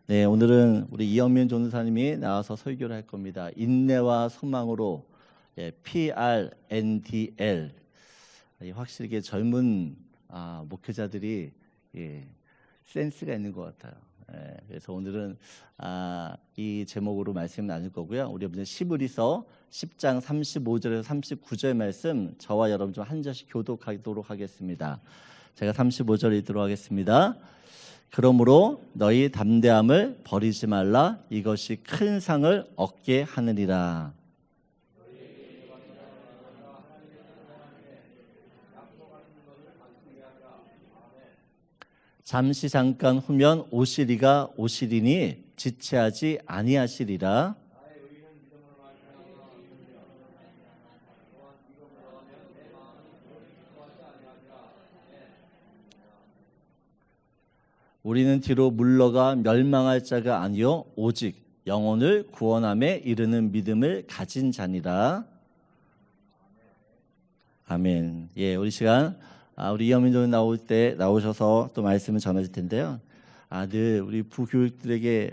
네, 오늘은 우리 이영민 전도사님이 나와서 설교를 할 겁니다. 인내와 소망으로, PRNDL. 확실히 이게 젊은 목회자들이 센스가 있는 것 같아요. 그래서 오늘은 이 제목으로 말씀 나눌 거고요. 우리 먼저 시브리서 10장 35절에서 39절 말씀 저와 여러분 좀 한 절씩 교독하도록 하겠습니다. 제가 35절 읽도록 하겠습니다. 그러므로 너희 담대함을 버리지 말라. 이것이 큰 상을 얻게 하느니라. 잠시 잠깐 후면 오시리가 오시리니 지체하지 아니하시리라. 우리는 뒤로 물러가 멸망할 자가 아니요 오직 영혼을 구원함에 이르는 믿음을 가진 자니라. 아멘. 우리 시간 우리 이영민 전 나오셔서 또 말씀을 전하실 텐데요. 늘 우리 부교육자들이요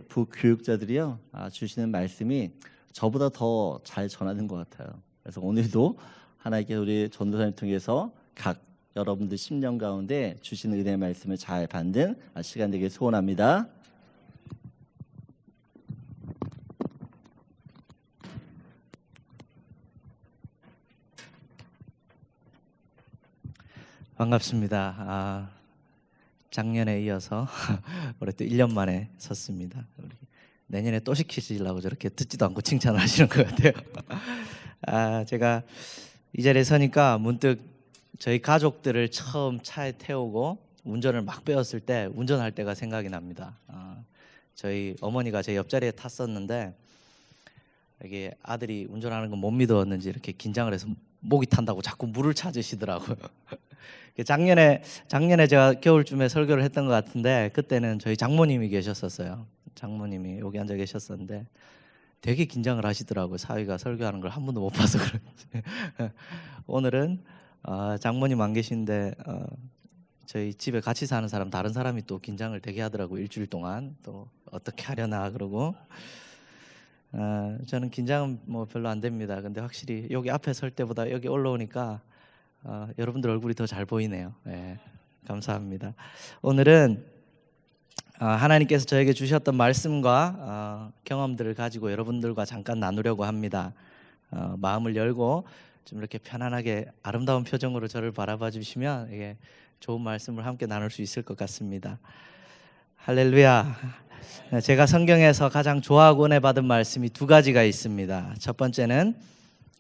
주시는 말씀이 저보다 더 잘 전하는 것 같아요. 그래서 오늘도 하나님께 우리 전도사님 통해서 각 여러분들 심령 가운데 주시는 은혜의 말씀을 잘 받는 시간 되길 소원합니다. 반갑습니다. 작년에 이어서 올해 또 1년 만에 섰습니다. 우리 내년에 또 시키시려고 저렇게 듣지도 않고 칭찬을 하시는 것 같아요. 제가 이 자리에 서니까 문득 저희 가족들을 처음 차에 태우고 운전을 막 배웠을 때 운전할 때가 생각이 납니다. 저희 어머니가 제 옆자리에 탔었는데 이게 아들이 운전하는 거 못 믿었는지 이렇게 긴장을 해서 목이 탄다고 자꾸 물을 찾으시더라고요. 작년에 제가 겨울쯤에 설교를 했던 것 같은데 그때는 저희 장모님이 계셨었어요. 장모님이 여기 앉아 계셨었는데 되게 긴장을 하시더라고요. 사위가 설교하는 걸 한 번도 못 봐서 그런지. 오늘은 장모님 안 계신데 저희 집에 같이 사는 사람 다른 사람이 또 긴장을 되게 하더라고요. 일주일 동안 또 어떻게 하려나 그러고 저는 긴장은 뭐 별로 안 됩니다. 근데 확실히 여기 앞에 설 때보다 여기 올라오니까 여러분들 얼굴이 더 잘 보이네요. 감사합니다. 오늘은 하나님께서 저에게 주셨던 말씀과 경험들을 가지고 여러분들과 잠깐 나누려고 합니다. 마음을 열고 좀 이렇게 편안하게 아름다운 표정으로 저를 바라봐 주시면 이게 좋은 말씀을 함께 나눌 수 있을 것 같습니다. 할렐루야. 제가 성경에서 가장 좋아하고 은혜 받은 말씀이 두 가지가 있습니다. 첫 번째는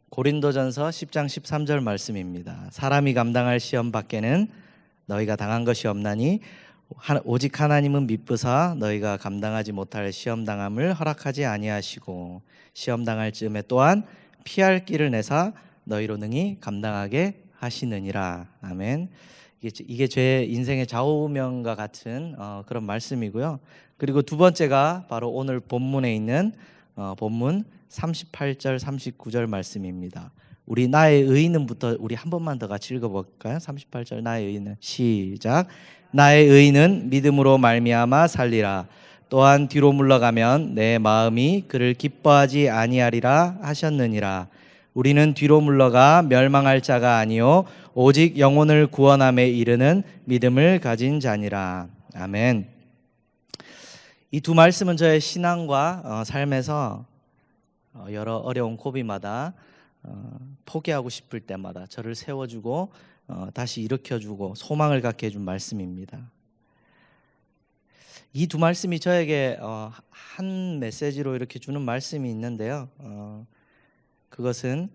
고린도전서 10장 13절 말씀입니다. 사람이 감당할 시험 밖에는 너희가 당한 것이 없나니 오직 하나님은 미쁘사 너희가 감당하지 못할 시험 당함을 허락하지 아니하시고 시험 당할 즈음에 또한 피할 길을 내사 너희로 능히 감당하게 하시느니라. 아멘. 이게 제 인생의 좌우명과 같은 그런 말씀이고요. 그리고 두 번째가 바로 오늘 본문에 있는 본문 38절 39절 말씀입니다. 우리 나의 의인은부터 우리 한 번만 더 같이 읽어볼까요? 38절 나의 의인은 시작. 나의 의인은 믿음으로 말미암아 살리라. 또한 뒤로 물러가면 내 마음이 그를 기뻐하지 아니하리라 하셨느니라. 우리는 뒤로 물러가 멸망할 자가 아니요 오직 영혼을 구원함에 이르는 믿음을 가진 자니라. 아멘. 이 두 말씀은 저의 신앙과 삶에서 여러 어려운 고비마다 포기하고 싶을 때마다 저를 세워주고 다시 일으켜주고 소망을 갖게 해준 말씀입니다. 이 두 말씀이 저에게 한 메시지로 이렇게 주는 말씀이 있는데요. 그것은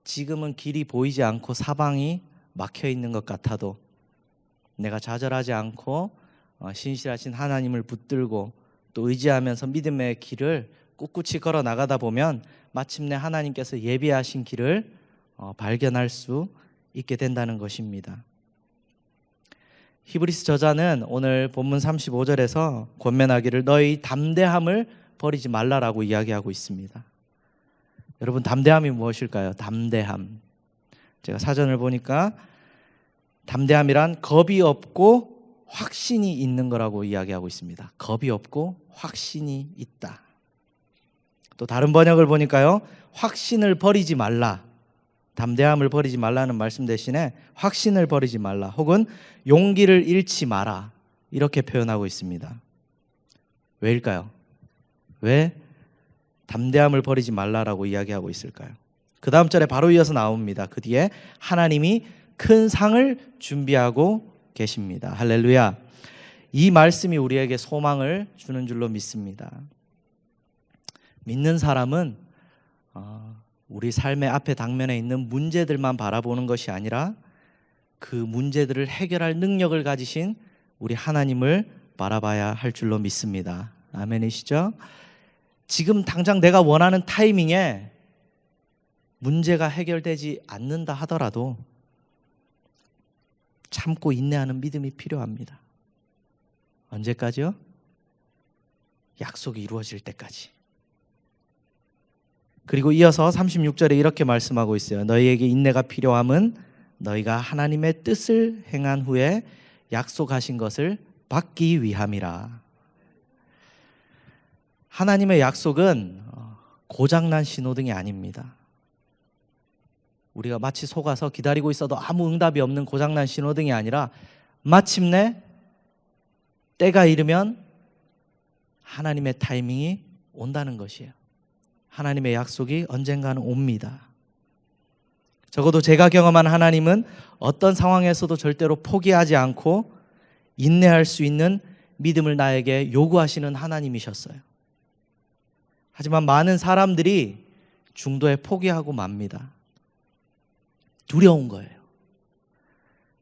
지금은 길이 보이지 않고 사방이 막혀 있는 것 같아도 내가 좌절하지 않고 신실하신 하나님을 붙들고 또 의지하면서 믿음의 길을 꿋꿋이 걸어 나가다 보면 마침내 하나님께서 예비하신 길을 발견할 수 있게 된다는 것입니다. 히브리스 저자는 오늘 본문 35절에서 권면하기를 너희 담대함을 버리지 말라라고 이야기하고 있습니다. 여러분, 담대함이 무엇일까요? 담대함. 제가 사전을 보니까 담대함이란 겁이 없고 확신이 있는 거라고 이야기하고 있습니다. 겁이 없고 확신이 있다. 또 다른 번역을 보니까요, 확신을 버리지 말라, 담대함을 버리지 말라는 말씀 대신에 확신을 버리지 말라, 혹은 용기를 잃지 마라, 이렇게 표현하고 있습니다. 왜일까요? 왜 담대함을 버리지 말라라고 이야기하고 있을까요? 그 다음 절에 바로 이어서 나옵니다. 그 뒤에 하나님이 큰 상을 준비하고 계십니다. 할렐루야. 이 말씀이 우리에게 소망을 주는 줄로 믿습니다. 믿는 사람은 우리 삶의 앞에 당면에 있는 문제들만 바라보는 것이 아니라 그 문제들을 해결할 능력을 가지신 우리 하나님을 바라봐야 할 줄로 믿습니다. 아멘이시죠? 지금 당장 내가 원하는 타이밍에 문제가 해결되지 않는다 하더라도 참고 인내하는 믿음이 필요합니다. 언제까지요? 약속이 이루어질 때까지. 그리고 이어서 36절에 이렇게 말씀하고 있어요. 너희에게 인내가 필요함은 너희가 하나님의 뜻을 행한 후에 약속하신 것을 받기 위함이라. 하나님의 약속은 고장난 신호등이 아닙니다. 우리가 마치 속아서 기다리고 있어도 아무 응답이 없는 고장난 신호등이 아니라 마침내 때가 이르면 하나님의 타이밍이 온다는 것이에요. 하나님의 약속이 언젠가는 옵니다. 적어도 제가 경험한 하나님은 어떤 상황에서도 절대로 포기하지 않고 인내할 수 있는 믿음을 나에게 요구하시는 하나님이셨어요. 하지만 많은 사람들이 중도에 포기하고 맙니다. 두려운 거예요.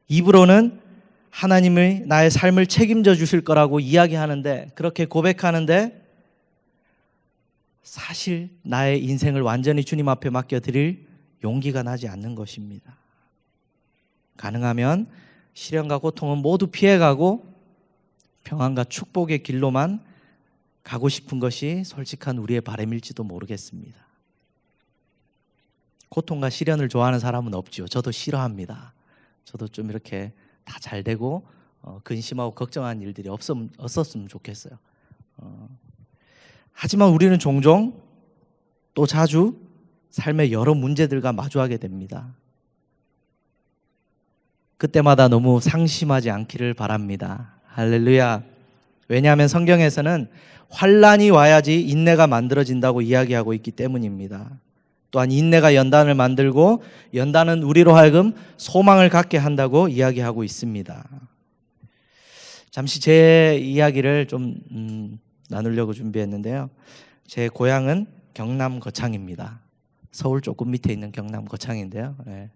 입으로는 하나님이 나의 삶을 책임져 주실 거라고 이야기하는데, 그렇게 고백하는데 사실 나의 인생을 완전히 주님 앞에 맡겨드릴 용기가 나지 않는 것입니다. 가능하면 시련과 고통은 모두 피해가고 평안과 축복의 길로만 가고 싶은 것이 솔직한 우리의 바람일지도 모르겠습니다. 고통과 시련을 좋아하는 사람은 없죠. 저도 싫어합니다. 저도 좀 이렇게 다 잘 되고 근심하고 걱정하는 일들이 없었으면 좋겠어요. 하지만 우리는 종종 또 자주 삶의 여러 문제들과 마주하게 됩니다. 그때마다 너무 상심하지 않기를 바랍니다. 할렐루야. 왜냐하면 성경에서는 환난이 와야지 인내가 만들어진다고 이야기하고 있기 때문입니다. 또한 인내가 연단을 만들고 연단은 우리로 하여금 소망을 갖게 한다고 이야기하고 있습니다. 잠시 제 이야기를 좀 나누려고 준비했는데요. 제 고향은 경남 거창입니다. 서울 조금 밑에 있는 경남 거창인데요. 네.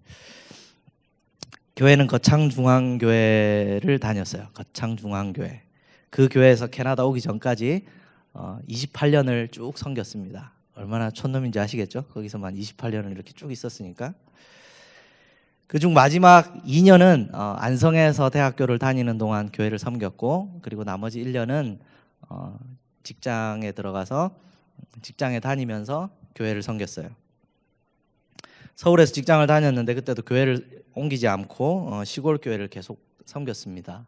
교회는 거창중앙교회를 다녔어요. 거창중앙교회. 그 교회에서 캐나다 오기 전까지 28년을 쭉 섬겼습니다. 얼마나 촌놈인지 아시겠죠? 거기서만 28년을 이렇게 쭉 있었으니까. 그중 마지막 2년은 안성에서 대학교를 다니는 동안 교회를 섬겼고, 그리고 나머지 1년은 직장에 들어가서 직장에 다니면서 교회를 섬겼어요. 서울에서 직장을 다녔는데 그때도 교회를 옮기지 않고 시골 교회를 계속 섬겼습니다.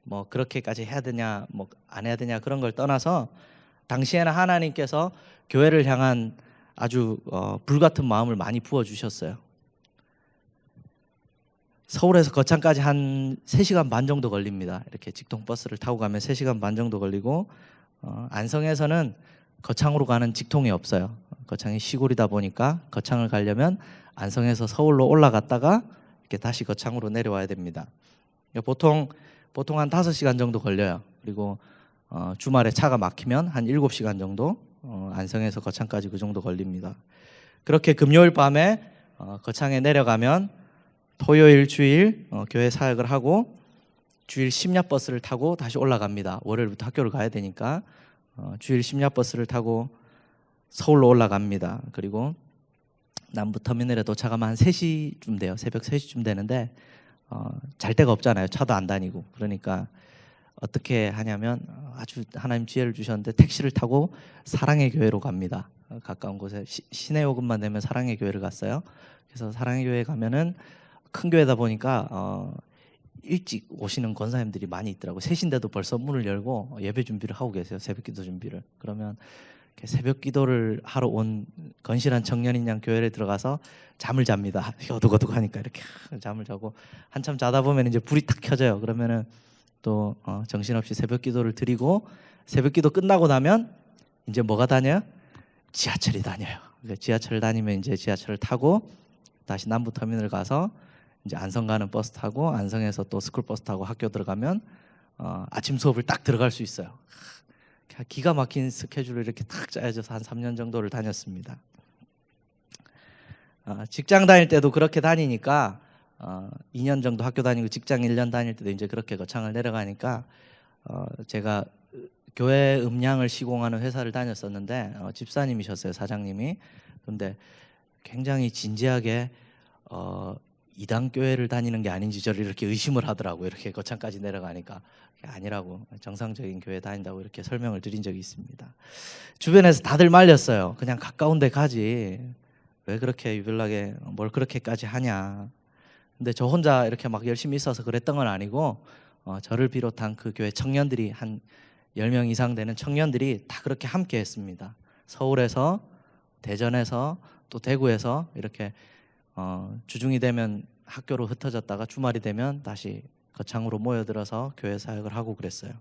뭐 그렇게까지 해야 되냐, 뭐 안 해야 되냐 그런 걸 떠나서 당시에는 하나님께서 교회를 향한 아주 불같은 마음을 많이 부어주셨어요. 서울에서 거창까지 한 3시간 반 정도 걸립니다. 이렇게 직통버스를 타고 가면 3시간 반 정도 걸리고, 안성에서는 거창으로 가는 직통이 없어요. 거창이 시골이다 보니까 거창을 가려면 안성에서 서울로 올라갔다가 이렇게 다시 거창으로 내려와야 됩니다. 보통 한 5시간 정도 걸려요. 그리고 주말에 차가 막히면 한 7시간 정도, 안성에서 거창까지 그 정도 걸립니다. 그렇게 금요일 밤에 거창에 내려가면 토요일 주일 교회 사역을 하고 주일 심야버스를 타고 다시 올라갑니다. 월요일부터 학교를 가야 되니까 주일 심야버스를 타고 서울로 올라갑니다. 그리고 남부터미널에 도착하면 한 3시쯤 돼요. 새벽 3시쯤 되는데 잘 데가 없잖아요. 차도 안 다니고. 그러니까 어떻게 하냐면 아주 하나님 지혜를 주셨는데 택시를 타고 사랑의 교회로 갑니다. 가까운 곳에 시내 요금만 내면 사랑의 교회를 갔어요. 그래서 사랑의 교회 가면은 큰 교회다 보니까 일찍 오시는 권사님들이 많이 있더라고요. 3시인데도 벌써 문을 열고 예배 준비를 하고 계세요. 새벽기도 준비를. 그러면 이렇게 새벽기도를 하러 온 건실한 청년인 양 교회에 들어가서 잠을 잡니다. 어둑어둑하니까 이렇게 잠을 자고 한참 자다 보면 이제 불이 탁 켜져요. 그러면은 또 정신없이 새벽기도를 드리고, 새벽기도 끝나고 나면 이제 뭐가 다녀요? 지하철이 다녀요. 그러니까 지하철 다니면 이제 지하철을 타고 다시 남부터미널 가서 이제 안성 가는 버스 타고, 안성에서 또 스쿨버스 타고 학교 들어가면 아침 수업을 딱 들어갈 수 있어요. 기가 막힌 스케줄을 이렇게 딱 짜여져서 한 3년 정도를 다녔습니다. 직장 다닐 때도 그렇게 다니니까 2년 정도 학교 다니고 직장 1년 다닐 때도 이제 그렇게 거창을 내려가니까 제가 교회 음량을 시공하는 회사를 다녔었는데 집사님이셨어요, 사장님이. 그런데 굉장히 진지하게 이단 교회를 다니는 게 아닌지 저를 이렇게 의심을 하더라고요. 이렇게 거창까지 내려가니까. 그게 아니라고, 정상적인 교회 다닌다고 이렇게 설명을 드린 적이 있습니다. 주변에서 다들 말렸어요. 그냥 가까운 데 가지, 왜 그렇게 유별나게 뭘 그렇게까지 하냐. 근데 저 혼자 이렇게 막 열심히 있어서 그랬던 건 아니고 저를 비롯한 그 교회 청년들이 한 10명 이상 되는 청년들이 다 그렇게 함께 했습니다. 서울에서, 대전에서, 또 대구에서 이렇게 주중이 되면 학교로 흩어졌다가 주말이 되면 다시 거창으로 모여들어서 교회 사역을 하고 그랬어요.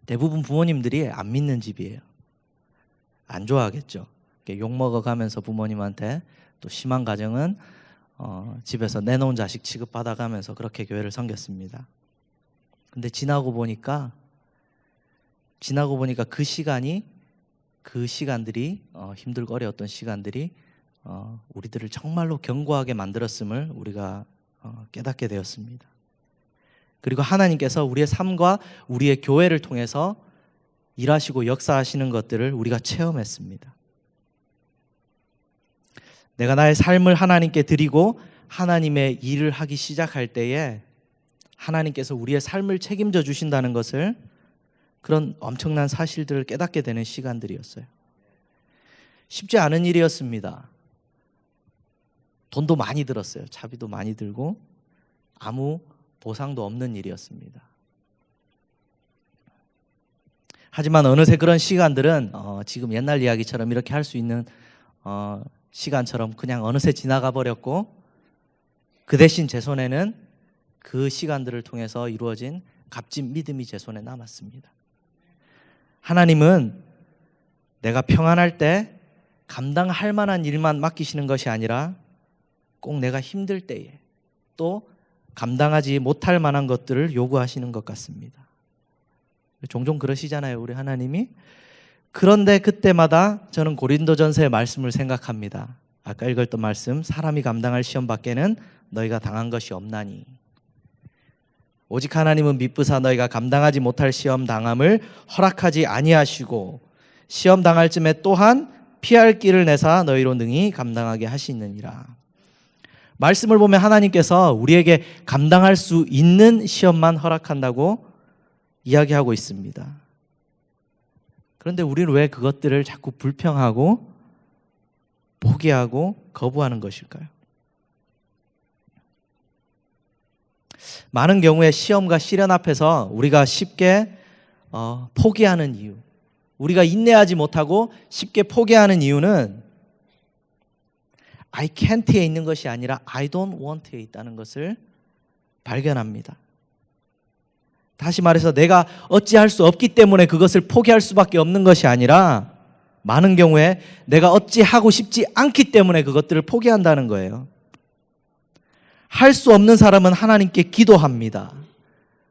대부분 부모님들이 안 믿는 집이에요. 안 좋아하겠죠. 욕먹어가면서 부모님한테, 또 심한 가정은 집에서 내놓은 자식 취급받아가면서 그렇게 교회를 섬겼습니다. 근데 지나고 보니까 그 시간들이 힘들고 어려웠던 시간들이 우리들을 정말로 견고하게 만들었음을 우리가 깨닫게 되었습니다. 그리고 하나님께서 우리의 삶과 우리의 교회를 통해서 일하시고 역사하시는 것들을 우리가 체험했습니다. 내가 나의 삶을 하나님께 드리고 하나님의 일을 하기 시작할 때에 하나님께서 우리의 삶을 책임져 주신다는 것을, 그런 엄청난 사실들을 깨닫게 되는 시간들이었어요. 쉽지 않은 일이었습니다. 돈도 많이 들었어요. 차비도 많이 들고 아무 보상도 없는 일이었습니다. 하지만 어느새 그런 시간들은 지금 옛날 이야기처럼 이렇게 할 수 있는 시간처럼 그냥 어느새 지나가 버렸고, 그 대신 제 손에는 그 시간들을 통해서 이루어진 값진 믿음이 제 손에 남았습니다. 하나님은 내가 평안할 때 감당할 만한 일만 맡기시는 것이 아니라 꼭 내가 힘들 때에 또 감당하지 못할 만한 것들을 요구하시는 것 같습니다. 종종 그러시잖아요, 우리 하나님이. 그런데 그때마다 저는 고린도전서의 말씀을 생각합니다. 아까 읽었던 말씀, 사람이 감당할 시험 밖에는 너희가 당한 것이 없나니 오직 하나님은 미쁘사 너희가 감당하지 못할 시험 당함을 허락하지 아니하시고 시험 당할 쯤에 또한 피할 길을 내사 너희로 능히 감당하게 하시느니라. 말씀을 보면 하나님께서 우리에게 감당할 수 있는 시험만 허락한다고 이야기하고 있습니다. 그런데 우리는 왜 그것들을 자꾸 불평하고 포기하고 거부하는 것일까요? 많은 경우에 시험과 시련 앞에서 우리가 쉽게 포기하는 이유, 우리가 인내하지 못하고 쉽게 포기하는 이유는 I can't에 있는 것이 아니라 I don't want에 있다는 것을 발견합니다. 다시 말해서 내가 어찌할 수 없기 때문에 그것을 포기할 수밖에 없는 것이 아니라 많은 경우에 내가 어찌하고 싶지 않기 때문에 그것들을 포기한다는 거예요. 할 수 없는 사람은 하나님께 기도합니다.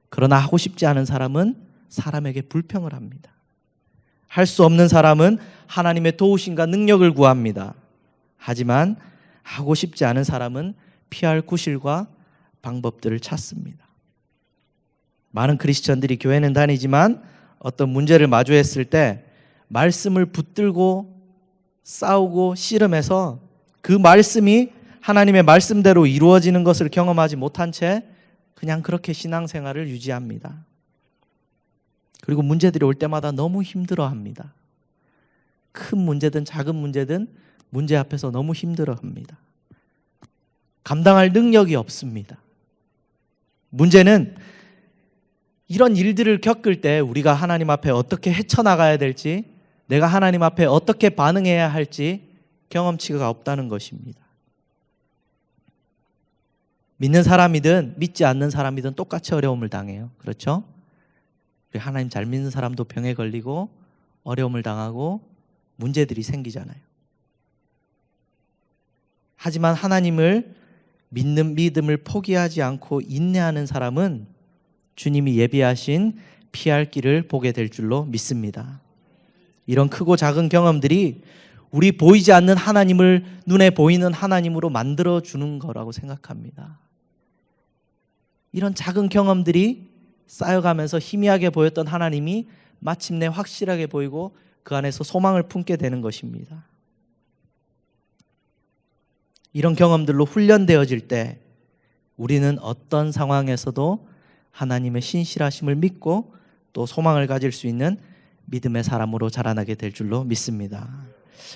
그러나 하고 싶지 않은 사람은 사람에게 불평을 합니다. 할 수 없는 사람은 하나님의 도우심과 능력을 구합니다. 하지만 하고 싶지 않은 사람은 피할 구실과 방법들을 찾습니다. 많은 크리스천들이 교회는 다니지만 어떤 문제를 마주했을 때 말씀을 붙들고 싸우고 씨름해서 그 말씀이 하나님의 말씀대로 이루어지는 것을 경험하지 못한 채 그냥 그렇게 신앙생활을 유지합니다. 그리고 문제들이 올 때마다 너무 힘들어합니다. 큰 문제든 작은 문제든 문제 앞에서 너무 힘들어합니다. 감당할 능력이 없습니다. 문제는 이런 일들을 겪을 때 우리가 하나님 앞에 어떻게 헤쳐나가야 될지, 내가 하나님 앞에 어떻게 반응해야 할지 경험치가 없다는 것입니다. 믿는 사람이든 믿지 않는 사람이든 똑같이 어려움을 당해요. 그렇죠? 우리 하나님 잘 믿는 사람도 병에 걸리고 어려움을 당하고 문제들이 생기잖아요. 하지만 하나님을 믿는 믿음을 포기하지 않고 인내하는 사람은 주님이 예비하신 피할 길을 보게 될 줄로 믿습니다. 이런 크고 작은 경험들이 우리 보이지 않는 하나님을 눈에 보이는 하나님으로 만들어주는 거라고 생각합니다. 이런 작은 경험들이 쌓여가면서 희미하게 보였던 하나님이 마침내 확실하게 보이고 그 안에서 소망을 품게 되는 것입니다. 이런 경험들로 훈련되어질 때 우리는 어떤 상황에서도 하나님의 신실하심을 믿고 또 소망을 가질 수 있는 믿음의 사람으로 자라나게 될 줄로 믿습니다.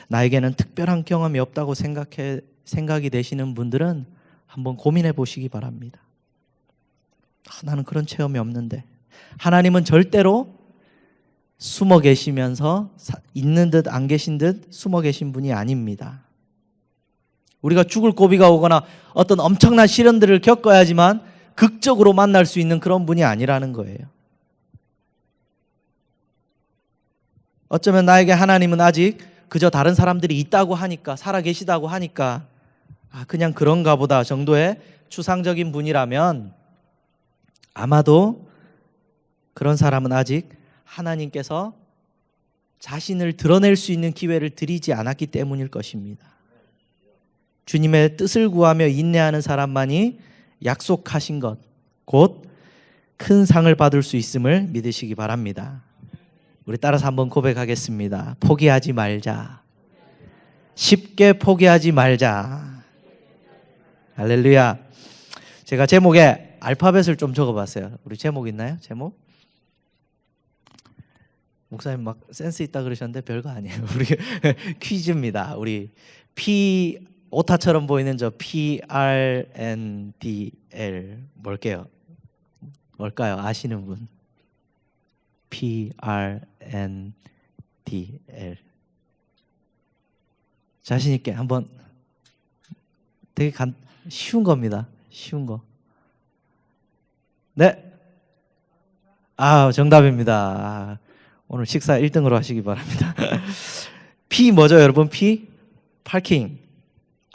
나에게는 특별한 경험이 없다고 생각이 되시는 분들은 한번 고민해 보시기 바랍니다. 나는 그런 체험이 없는데. 하나님은 절대로 숨어 계시면서 있는 듯 안 계신 듯 숨어 계신 분이 아닙니다. 우리가 죽을 고비가 오거나 어떤 엄청난 시련들을 겪어야지만 극적으로 만날 수 있는 그런 분이 아니라는 거예요. 어쩌면 나에게 하나님은 아직 그저 다른 사람들이 있다고 하니까, 살아 계시다고 하니까 그냥 그런가 보다 정도의 추상적인 분이라면 아마도 그런 사람은 아직 하나님께서 자신을 드러낼 수 있는 기회를 드리지 않았기 때문일 것입니다. 주님의 뜻을 구하며 인내하는 사람만이 약속하신 것, 곧 큰 상을 받을 수 있음을 믿으시기 바랍니다. 우리 따라서 한번 고백하겠습니다. 포기하지 말자. 쉽게 포기하지 말자. 할렐루야. 제가 제목에 알파벳을 좀 적어봤어요. 우리 제목 있나요? 제목? 목사님 막 센스 있다 그러셨는데 별거 아니에요. 우리 퀴즈입니다. 우리 P 오타처럼 보이는 저 PRNDL 뭘까요? 아시는 분? PRNDL 자신 있게 한번. 되게 쉬운 겁니다. 쉬운 거. 네. 정답입니다. 오늘 식사 1등으로 하시기 바랍니다. P 뭐죠, 여러분? P 파킹.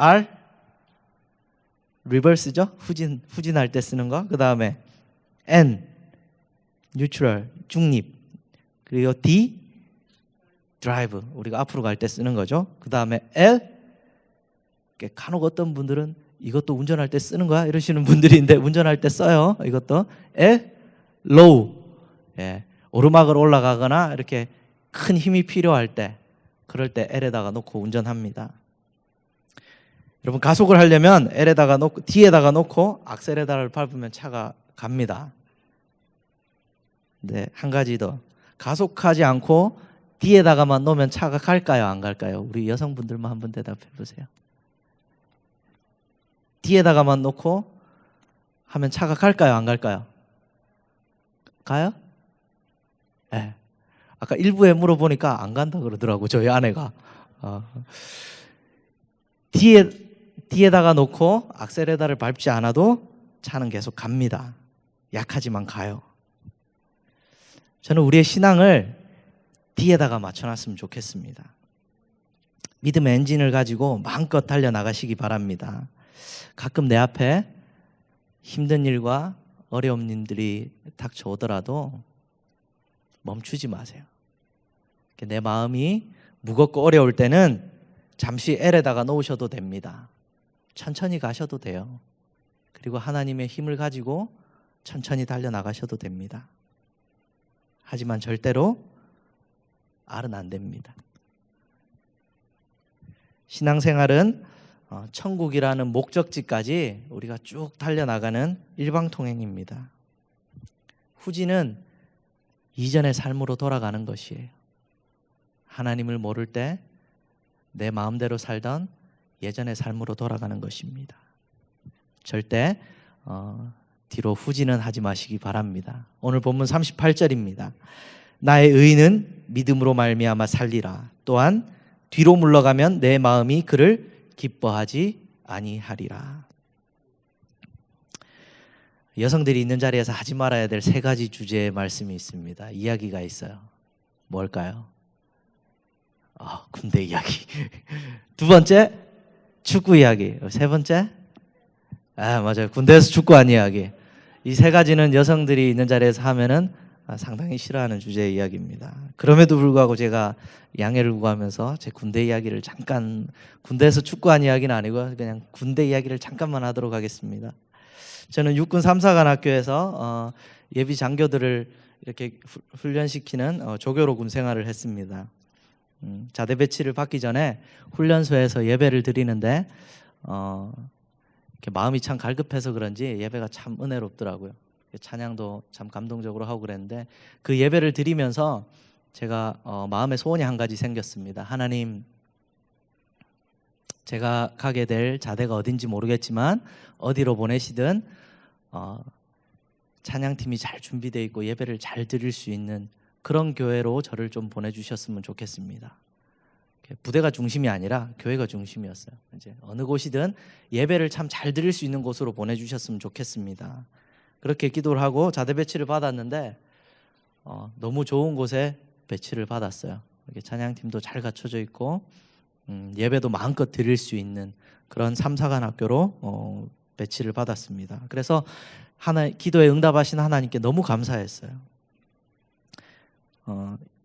R 리버스죠? 후진할 때 쓰는 거. 그다음에 N 뉴트럴, 중립. 그리고 D 드라이브, 우리가 앞으로 갈 때 쓰는 거죠. 그다음에 L 간혹 어떤 분들은 이것도 운전할 때 쓰는 거야 이러시는 분들이 있는데 운전할 때 써요. 이것도 L 로우. 오르막을 올라가거나 이렇게 큰 힘이 필요할 때, 그럴 때 L에다가 놓고 운전합니다. 여러분, 가속을 하려면 L에다가 놓고 D에다가 놓고 악셀에다를 밟으면 차가 갑니다. 네, 한 가지 더. 가속하지 않고 D에다가만 놓으면 차가 갈까요, 안 갈까요? 우리 여성분들만 한번 대답해 보세요. D에다가만 놓고 하면 차가 갈까요, 안 갈까요? 가요? 네. 아까 일부에 물어보니까 안 간다 그러더라고, 저희 아내가. D에다가 놓고 악셀에다를 밟지 않아도 차는 계속 갑니다. 약하지만 가요. 저는 우리의 신앙을 D에다가 맞춰놨으면 좋겠습니다. 믿음의 엔진을 가지고 마음껏 달려나가시기 바랍니다. 가끔 내 앞에 힘든 일과 어려운 일들이 닥쳐오더라도 멈추지 마세요. 내 마음이 무겁고 어려울 때는 잠시 L에다가 놓으셔도 됩니다. 천천히 가셔도 돼요. 그리고 하나님의 힘을 가지고 천천히 달려나가셔도 됩니다. 하지만 절대로 R은 안 됩니다. 신앙생활은 천국이라는 목적지까지 우리가 쭉 달려나가는 일방통행입니다. 후진은 이전의 삶으로 돌아가는 것이에요. 하나님을 모를 때 내 마음대로 살던 예전의 삶으로 돌아가는 것입니다. 절대 뒤로 후진은 하지 마시기 바랍니다. 오늘 본문 38절입니다. 나의 의는 믿음으로 말미암아 살리라. 또한 뒤로 물러가면 내 마음이 그를 기뻐하지 아니하리라. 여성들이 있는 자리에서 하지 말아야 될 세 가지 주제의 말씀이 있습니다. 이야기가 있어요. 뭘까요? 군대 이야기. 두 번째, 축구 이야기. 세 번째, 맞아요. 군대에서 축구한 이야기. 이 세 가지는 여성들이 있는 자리에서 하면은 상당히 싫어하는 주제의 이야기입니다. 그럼에도 불구하고 제가 양해를 구하면서 제 군대 이야기를 잠깐, 군대에서 축구한 이야기는 아니고 그냥 군대 이야기를 잠깐만 하도록 하겠습니다. 저는 육군 3사관 학교에서 예비 장교들을 이렇게 훈련시키는 조교로 군 생활을 했습니다. 자대 배치를 받기 전에 훈련소에서 예배를 드리는데 이렇게 마음이 참 갈급해서 그런지 예배가 참 은혜롭더라고요. 찬양도 참 감동적으로 하고 그랬는데 그 예배를 드리면서 제가 마음에 소원이 한 가지 생겼습니다. 하나님, 제가 가게 될 자대가 어딘지 모르겠지만 어디로 보내시든 찬양팀이 잘 준비되어 있고 예배를 잘 드릴 수 있는 그런 교회로 저를 좀 보내주셨으면 좋겠습니다. 부대가 중심이 아니라 교회가 중심이었어요. 이제 어느 곳이든 예배를 참 잘 드릴 수 있는 곳으로 보내주셨으면 좋겠습니다. 그렇게 기도를 하고 자대 배치를 받았는데 너무 좋은 곳에 배치를 받았어요. 이렇게 찬양팀도 잘 갖춰져 있고 예배도 마음껏 드릴 수 있는 그런 3사관 학교로 배치를 받았습니다. 그래서 기도에 응답하신 하나님께 너무 감사했어요.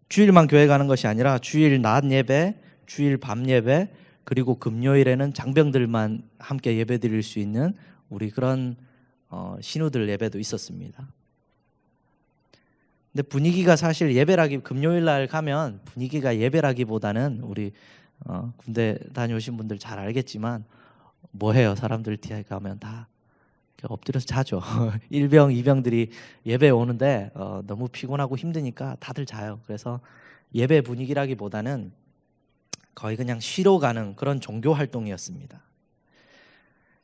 주일만 교회 가는 것이 아니라 주일 낮 예배, 주일 밤 예배, 그리고 금요일에는 장병들만 함께 예배 드릴 수 있는 우리 그런 신우들 예배도 있었습니다. 근데 분위기가 사실 금요일 날 가면 분위기가 예배라기보다는 우리 군대 다녀오신 분들 잘 알겠지만 뭐 해요? 사람들 뒤에 가면 다 엎드려서 자죠. 1병, 2병들이 예배에 오는데 너무 피곤하고 힘드니까 다들 자요. 그래서 예배 분위기라기보다는 거의 그냥 쉬러 가는 그런 종교 활동이었습니다.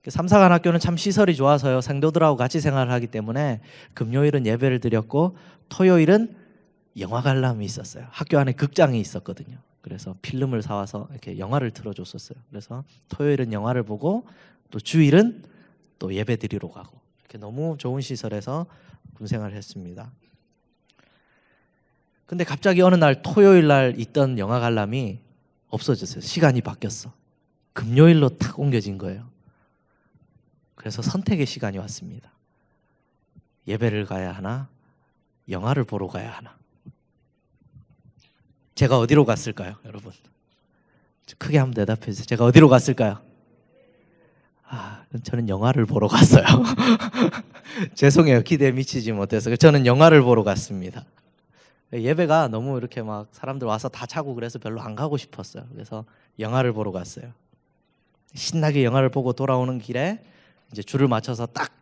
3사관 학교는 참 시설이 좋아서요. 생도들하고 같이 생활을 하기 때문에 금요일은 예배를 드렸고 토요일은 영화 관람이 있었어요. 학교 안에 극장이 있었거든요. 그래서 필름을 사와서 이렇게 영화를 틀어줬었어요. 그래서 토요일은 영화를 보고 또 주일은 또 예배 드리러 가고 이렇게 너무 좋은 시설에서 군생활을 했습니다. 근데 갑자기 어느 날 토요일 날 있던 영화 관람이 없어졌어요. 시간이 바뀌었어. 금요일로 탁 옮겨진 거예요. 그래서 선택의 시간이 왔습니다. 예배를 가야 하나? 영화를 보러 가야 하나? 제가 어디로 갔을까요, 여러분? 크게 한번 대답해 주세요. 제가 어디로 갔을까요? 저는 영화를 보러 갔어요. 죄송해요. 기대에 미치지 못해서. 저는 영화를 보러 갔습니다. 예배가 너무 이렇게 막 사람들 와서 다 차고 그래서 별로 안 가고 싶었어요. 그래서 영화를 보러 갔어요. 신나게 영화를 보고 돌아오는 길에 이제 줄을 맞춰서 딱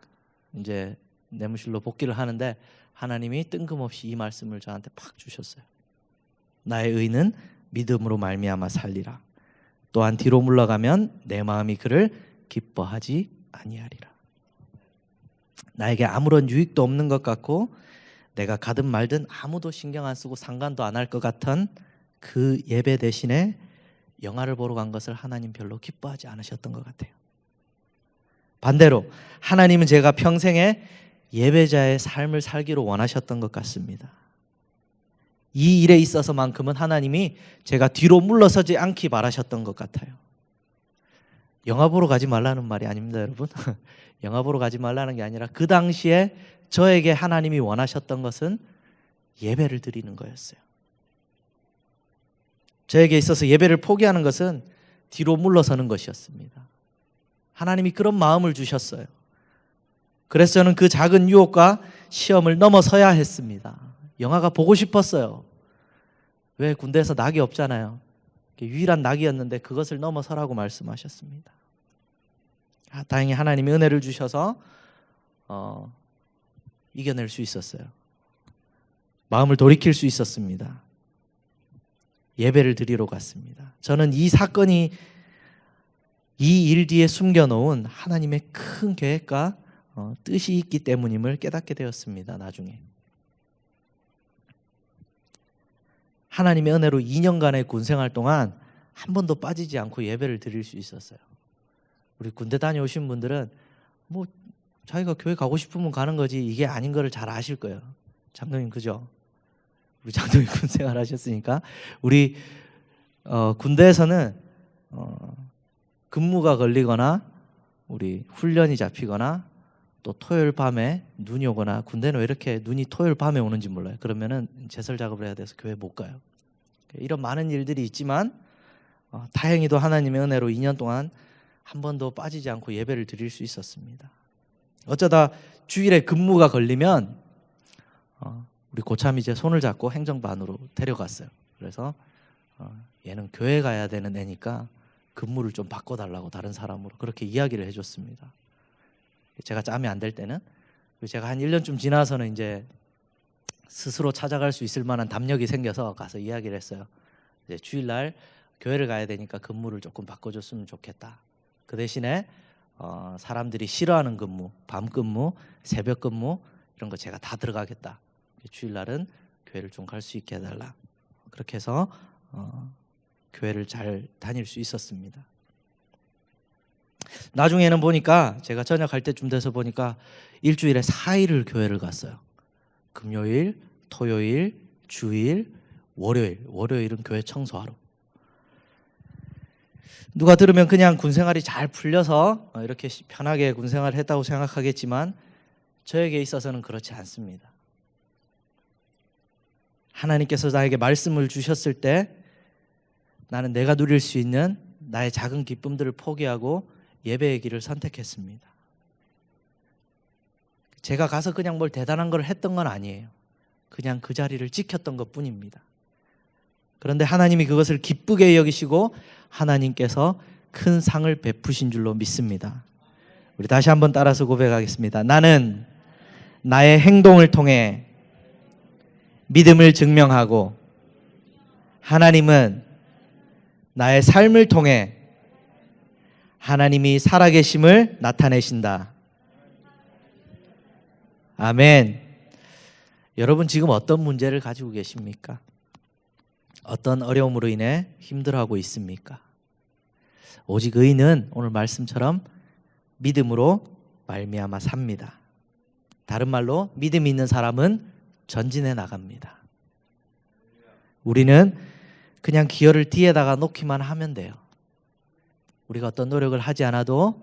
이제 내무실로 복귀를 하는데 하나님이 뜬금없이 이 말씀을 저한테 팍 주셨어요. 나의 의는 믿음으로 말미암아 살리라. 또한 뒤로 물러가면 내 마음이 그를 기뻐하지 아니하리라. 나에게 아무런 유익도 없는 것 같고 내가 가든 말든 아무도 신경 안 쓰고 상관도 안 할 것 같은 그 예배 대신에 영화를 보러 간 것을 하나님 별로 기뻐하지 않으셨던 것 같아요. 반대로 하나님은 제가 평생에 예배자의 삶을 살기로 원하셨던 것 같습니다. 이 일에 있어서만큼은 하나님이 제가 뒤로 물러서지 않기 바라셨던 것 같아요. 영화 보러 가지 말라는 말이 아닙니다, 여러분. 영화 보러 가지 말라는 게 아니라 그 당시에 저에게 하나님이 원하셨던 것은 예배를 드리는 거였어요. 저에게 있어서 예배를 포기하는 것은 뒤로 물러서는 것이었습니다. 하나님이 그런 마음을 주셨어요. 그래서 저는 그 작은 유혹과 시험을 넘어서야 했습니다. 영화가 보고 싶었어요. 왜? 군대에서 낙이 없잖아요. 유일한 낙이었는데 그것을 넘어서라고 말씀하셨습니다. 다행히 하나님이 은혜를 주셔서 이겨낼 수 있었어요. 마음을 돌이킬 수 있었습니다. 예배를 드리러 갔습니다. 저는 이 사건이 이 일 뒤에 숨겨놓은 하나님의 큰 계획과 뜻이 있기 때문임을 깨닫게 되었습니다. 나중에 하나님의 은혜로 2년간의 군생활 동안 한 번도 빠지지 않고 예배를 드릴 수 있었어요. 우리 군대 다녀오신 분들은 뭐 자기가 교회 가고 싶으면 가는 거지 이게 아닌 거를 잘 아실 거예요. 장로님 그죠? 우리 장로님 군생활 하셨으니까 우리 군대에서는 근무가 걸리거나 우리 훈련이 잡히거나 또 토요일 밤에 눈이 오거나 군대는 왜 이렇게 눈이 토요일 밤에 오는지 몰라요. 그러면은 제설 작업을 해야 돼서 교회 못 가요. 이런 많은 일들이 있지만 다행히도 하나님의 은혜로 2년 동안 한 번도 빠지지 않고 예배를 드릴 수 있었습니다. 어쩌다 주일에 근무가 걸리면 우리 고참이 제 손을 잡고 행정반으로 데려갔어요. 그래서 얘는 교회 가야 되는 애니까 근무를 좀 바꿔달라고 다른 사람으로 그렇게 이야기를 해줬습니다. 제가 짬이 안 될 때는 제가 한 1년쯤 지나서는 이제 스스로 찾아갈 수 있을 만한 담력이 생겨서 가서 이야기를 했어요. 이제 주일날 교회를 가야 되니까 근무를 조금 바꿔줬으면 좋겠다. 그 대신에 사람들이 싫어하는 근무, 밤 근무, 새벽 근무 이런 거 제가 다 들어가겠다. 주일날은 교회를 좀 갈 수 있게 해달라. 그렇게 해서 교회를 잘 다닐 수 있었습니다. 나중에는 보니까 제가 전역할 때쯤 돼서 보니까 일주일에 4일을 교회를 갔어요. 금요일, 토요일, 주일, 월요일. 월요일은 교회 청소하러. 누가 들으면 그냥 군생활이 잘 풀려서 이렇게 편하게 군생활을 했다고 생각하겠지만 저에게 있어서는 그렇지 않습니다. 하나님께서 나에게 말씀을 주셨을 때 나는 내가 누릴 수 있는 나의 작은 기쁨들을 포기하고 예배의 길을 선택했습니다. 제가 가서 그냥 뭘 대단한 걸 했던 건 아니에요. 그냥 그 자리를 지켰던 것뿐입니다. 그런데 하나님이 그것을 기쁘게 여기시고 하나님께서 큰 상을 베푸신 줄로 믿습니다. 우리 다시 한번 따라서 고백하겠습니다. 나는 나의 행동을 통해 믿음을 증명하고 하나님은 나의 삶을 통해 하나님이 살아계심을 나타내신다. 아멘. 여러분 지금 어떤 문제를 가지고 계십니까? 어떤 어려움으로 인해 힘들어하고 있습니까? 오직 의인은 오늘 말씀처럼 믿음으로 말미암아 삽니다. 다른 말로 믿음이 있는 사람은 전진해 나갑니다. 우리는 그냥 기어를 뒤에다가 놓기만 하면 돼요. 우리가 어떤 노력을 하지 않아도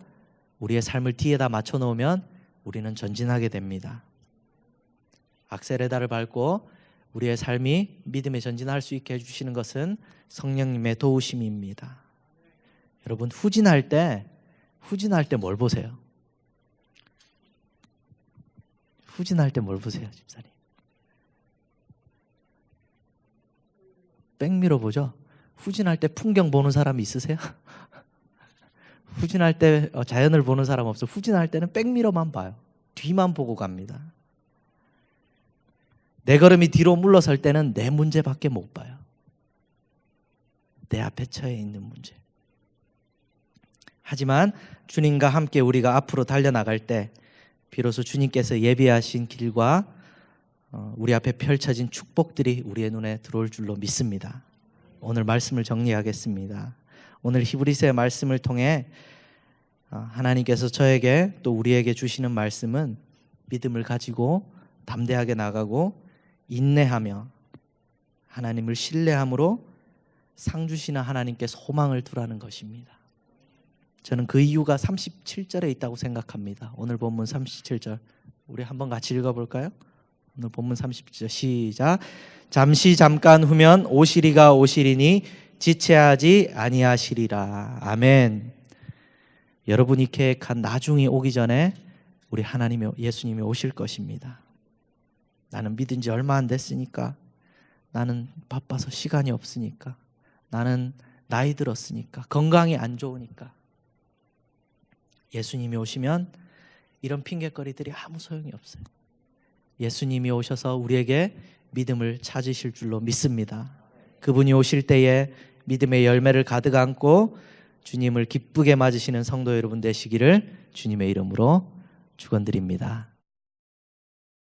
우리의 삶을 뒤에다 맞춰 놓으면 우리는 전진하게 됩니다. 악셀에다를 밟고 우리의 삶이 믿음에 전진할 수 있게 해주시는 것은 성령님의 도우심입니다. 여러분 후진할 때 뭘 보세요? 후진할 때 뭘 보세요, 집사님? 백미러 보죠? 후진할 때 풍경 보는 사람 있으세요? 후진할 때 자연을 보는 사람 없어. 후진할 때는 백미러만 봐요. 뒤만 보고 갑니다. 내 걸음이 뒤로 물러설 때는 내 문제밖에 못 봐요. 내 앞에 처해 있는 문제. 하지만 주님과 함께 우리가 앞으로 달려나갈 때 비로소 주님께서 예비하신 길과 우리 앞에 펼쳐진 축복들이 우리의 눈에 들어올 줄로 믿습니다. 오늘 말씀을 정리하겠습니다. 오늘 히브리서의 말씀을 통해 하나님께서 저에게 또 우리에게 주시는 말씀은 믿음을 가지고 담대하게 나가고 인내하며 하나님을 신뢰함으로 상 주시는 하나님께 소망을 두라는 것입니다. 저는 그 이유가 37절에 있다고 생각합니다. 오늘 본문 37절 우리 한번 같이 읽어볼까요? 오늘 본문 37절 시작. 잠시 잠깐 후면 오시리가 오시리니 지체하지 아니하시리라. 아멘. 여러분이 계획한 나중이 오기 전에 우리 하나님이 예수님이 오실 것입니다. 나는 믿은 지 얼마 안 됐으니까, 나는 바빠서 시간이 없으니까, 나는 나이 들었으니까, 건강이 안 좋으니까. 예수님이 오시면 이런 핑계거리들이 아무 소용이 없어요. 예수님이 오셔서 우리에게 믿음을 찾으실 줄로 믿습니다. 그분이 오실 때에 믿음의 열매를 가득 안고 주님을 기쁘게 맞으시는 성도 여러분 되시기를 주님의 이름으로 축원드립니다.